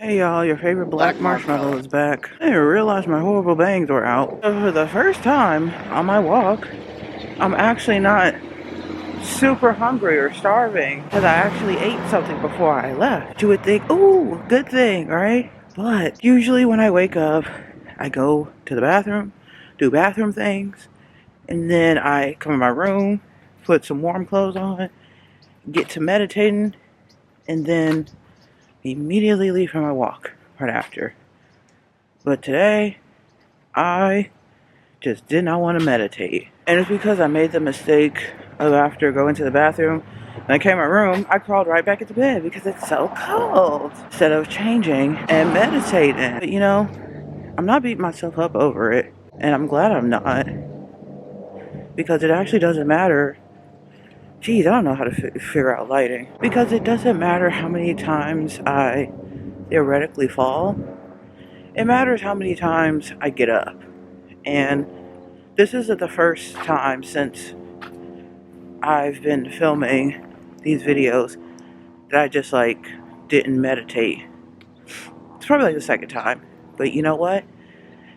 Hey y'all, your favorite black marshmallow is back. I didn't realize my horrible bangs were out. So for the first time on my walk, I'm actually not super hungry or starving because I actually ate something before I left. You would think, ooh, good thing, right? But usually when I wake up, I go to the bathroom, do bathroom things, and then I come in my room, put some warm clothes on, get to meditating, and then immediately leave for my walk right after. But today, I just did not want to meditate. And it's because I made the mistake of after going to the bathroom, and I came in my room, I crawled right back into bed because it's so cold. Instead of changing and meditating. But you know, I'm not beating myself up over it. And I'm glad I'm not. Because it actually doesn't matter. Geez, I don't know how to figure out lighting. Because it doesn't matter how many times I theoretically fall. It matters how many times I get up. And this isn't the first time since I've been filming these videos that I just didn't meditate. It's probably the second time. But you know what?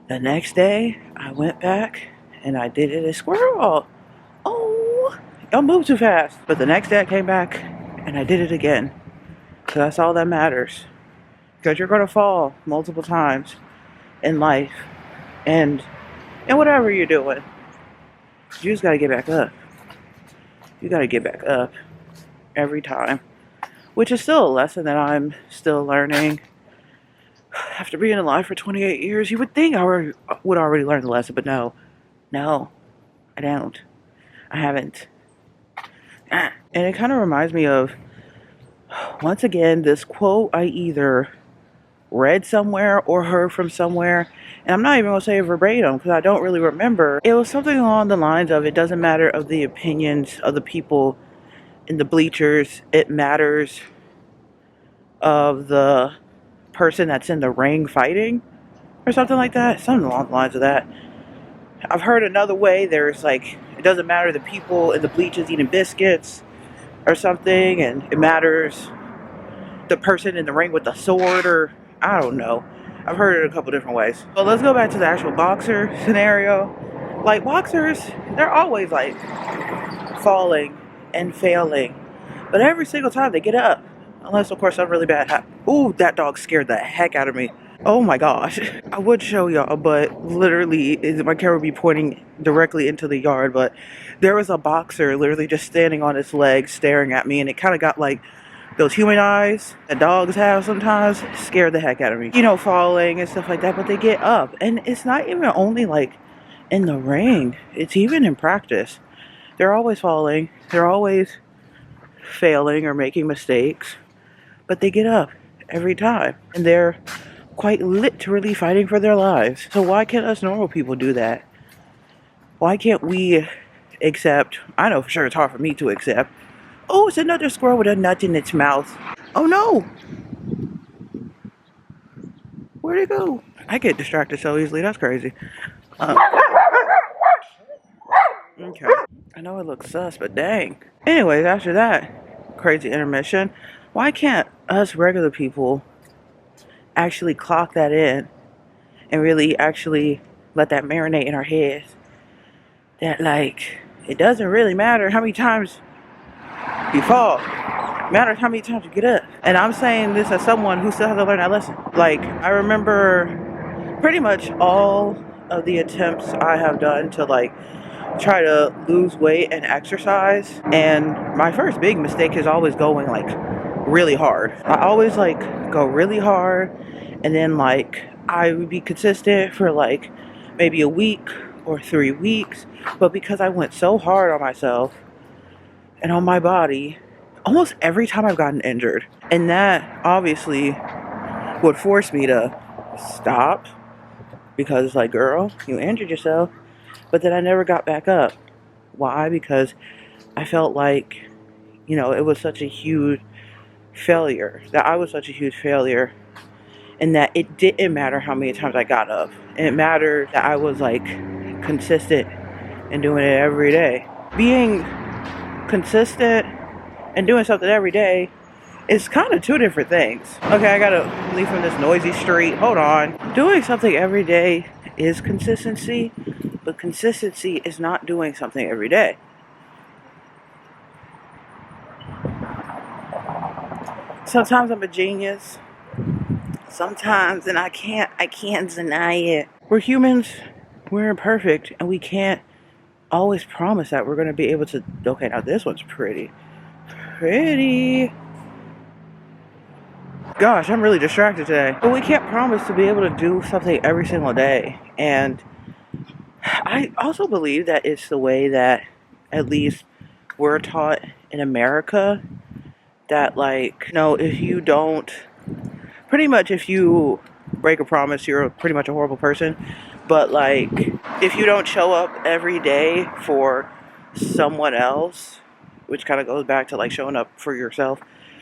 The next day I went back and I did it as squirrel. Oh, y'all move too fast. But the next day I came back and I did it again. So that's all that matters. Because you're going to fall multiple times in life. And whatever you're doing, you just got to get back up. You got to get back up every time. Which is still a lesson that I'm still learning. After being alive for 28 years, you would think I would already learn the lesson. But no, I don't. I haven't. And it kind of reminds me of, once again, this quote I either read somewhere or heard from somewhere. And I'm not even going to say it verbatim because I don't really remember. It was something along the lines of, it doesn't matter of the opinions of the people in the bleachers. It matters of the person that's in the ring fighting. Or something like that. Something along the lines of that. I've heard another way. There's it doesn't matter the people in the bleachers eating biscuits or something. And it matters the person in the ring with the sword, or I don't know. I've heard it a couple different ways. But let's go back to the actual boxer scenario. Boxers, they're always falling and failing. But every single time they get up. Unless, of course, something really bad happens. Ooh, that dog scared the heck out of me. Oh my gosh. I would show y'all, but literally, my camera would be pointing directly into the yard. But there was a boxer literally just standing on his legs staring at me. And it kind of got those human eyes that dogs have sometimes. Scared the heck out of me. You know, falling and stuff like that. But they get up. And it's not even only in the ring. It's even in practice. They're always falling. They're always failing or making mistakes. But they get up every time. And they're quite literally fighting for their lives. So why can't us normal people do that? Why can't we accept? I know for sure it's hard for me to accept. Oh, it's another squirrel with a nut in its mouth. Oh no! Where'd it go? I get distracted so easily. That's crazy. Okay. I know it looks sus, but dang. Anyways, after that crazy intermission, why can't us regular people actually clock that in and really actually let that marinate in our heads? That it doesn't really matter how many times you fall. It matters how many times you get up. And I'm saying this as someone who still has to learn that lesson. I remember pretty much all of the attempts I have done to try to lose weight and exercise. And my first big mistake is always going really hard. I always go really hard, and then I would be consistent for maybe a week or 3 weeks. But because I went so hard on myself and on my body, almost every time I've gotten injured. And that obviously would force me to stop, because girl, you injured yourself. But then I never got back up. Why? Because I felt it was such a huge failure. That I was such a huge failure. And that it didn't matter how many times I got up. It mattered that I was consistent and doing it every day. Being consistent and doing something every day It's kind of two different things. Okay, I gotta leave from this noisy street. Hold on. Doing something every day is consistency, but consistency is not doing something every day. Sometimes I'm a genius. Sometimes, and I can't deny it. We're humans. We're imperfect, and we can't always promise that we're gonna be able to. Okay, now this one's pretty. Gosh, I'm really distracted today. But we can't promise to be able to do something every single day. And I also believe that it's the way that, at least, we're taught in America. That, like, if you don't, pretty much if you break a promise, you're pretty much a horrible person. But, like, if you don't show up every day for someone else, which kind of goes back to, like, showing up for yourself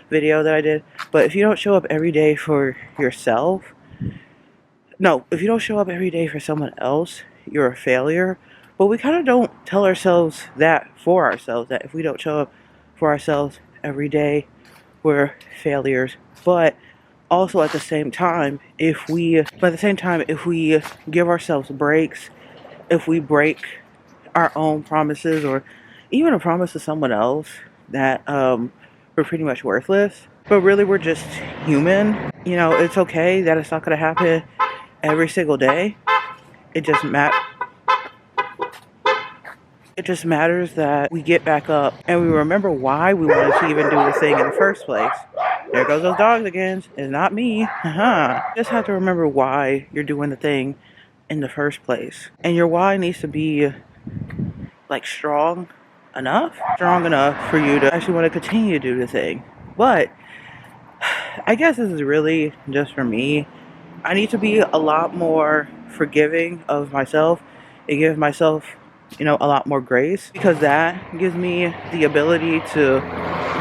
video that I did. But if you don't show up every day for yourself, if you don't show up every day for someone else, you're a failure. But we kind of don't tell ourselves that for ourselves, that if we don't show up for ourselves every day, we're failures. But also at the same time, if we give ourselves breaks, if we break our own promises or even a promise to someone else, that we're pretty much worthless. But really, we're just human. It's okay that it's not going to happen every single day. It just matters that we get back up and we remember why we wanted to even do the thing in the first place. There goes those dogs again. It's not me. Just have to remember why you're doing the thing in the first place. And your why needs to be, like, strong enough for you to actually want to continue to do the thing. But I guess this is really just for me. I need to be a lot more forgiving of myself and give myself, a lot more grace, because that gives me the ability to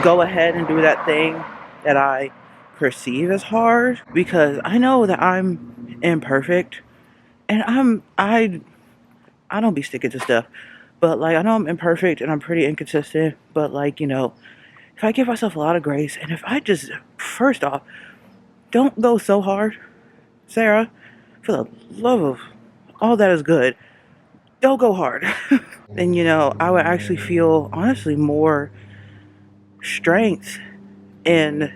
go ahead and do that thing that I perceive as hard, because I know that I'm imperfect and I don't be sticking to stuff. But, like, I know I'm imperfect and I'm pretty inconsistent. But, like, if I give myself a lot of grace, and if I just, first off, don't go so hard, Sarah, for the love of all that is good, don't go hard. Then, I would actually feel, honestly, more strength in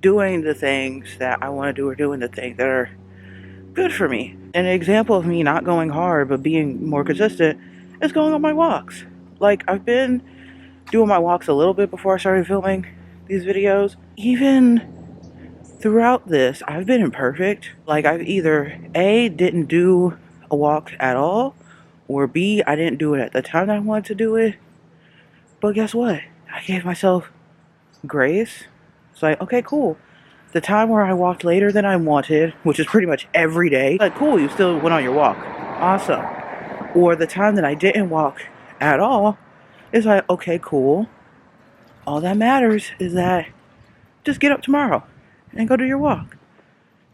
doing the things that I want to do, or doing the things that are good for me. An example of me not going hard but being more consistent is going on my walks. Like, I've been doing my walks a little bit before I started filming these videos. Even throughout this, I've been imperfect. Like, I've either A, didn't do a walk at all, or B, I didn't do it at the time that I wanted to do it. But guess what? I gave myself grace. It's like, okay, cool. The time where I walked later than I wanted, which is pretty much every day, like, cool, you still went on your walk. Awesome. Or the time that I didn't walk at all, it's like, okay, cool. All that matters is that just get up tomorrow and go do your walk.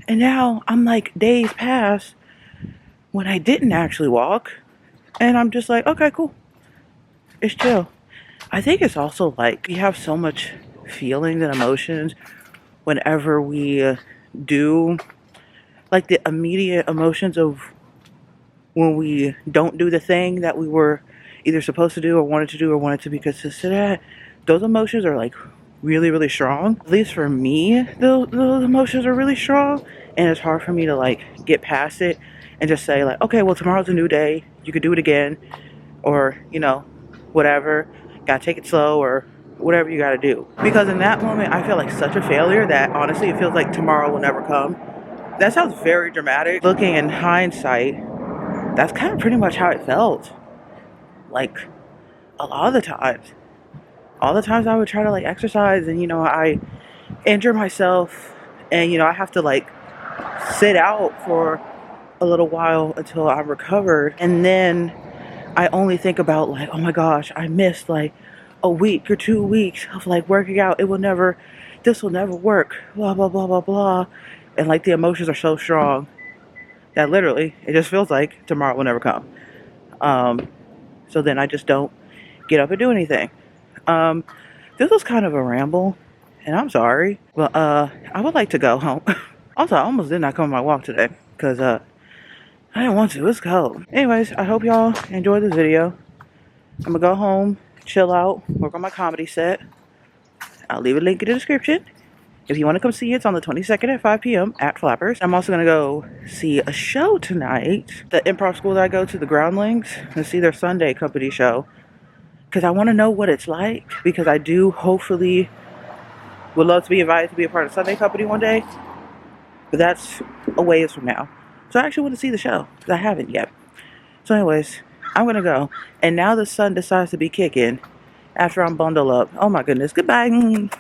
And now I'm like, days past when I didn't actually walk, and I'm just like, okay, cool. It's chill. I think it's also like we have so much feelings and emotions whenever we do, like, the immediate emotions of when we don't do the thing that we were either supposed to do or wanted to do or wanted to be consistent at. Those emotions are, like, really, really strong. At least for me, those emotions are really strong, and it's hard for me to, like, get past it and just say, like, okay, well, tomorrow's a new day, you could do it again, or, whatever, gotta take it slow, or whatever you gotta do. Because in that moment, I feel like such a failure that, honestly, it feels like tomorrow will never come. That sounds very dramatic. Looking in hindsight, that's kind of pretty much how it felt. Like, a lot of the times. All the times I would try to, like, exercise, and, I injure myself, and, I have to, like, sit out for a little while until I'm recovered. And then I only think about, like, oh my gosh, I missed, like, a week or 2 weeks of, like, working out. This will never work. Blah, blah, blah, blah, blah. And, like, the emotions are so strong that literally it just feels like tomorrow will never come. So then I just don't get up and do anything. This was kind of a ramble, and I'm sorry. But I would like to go home. Also, I almost did not come on my walk today because I didn't want to. It's cold. Anyways, I hope y'all enjoyed this video. I'm gonna go home, chill out, work on my comedy set. I'll leave a link in the description. If you want to come see it, it's on the 22nd at 5 p.m. at Flappers. I'm also going to go see a show tonight. The improv school that I go to, the Groundlings, and see their Sunday company show. Because I want to know what it's like. Because I do hopefully would love to be invited to be a part of Sunday company one day. But that's a ways from now. So I actually want to see the show. Because I haven't yet. So anyways, I'm going to go. And now the sun decides to be kicking after I'm bundled up. Oh my goodness. Goodbye.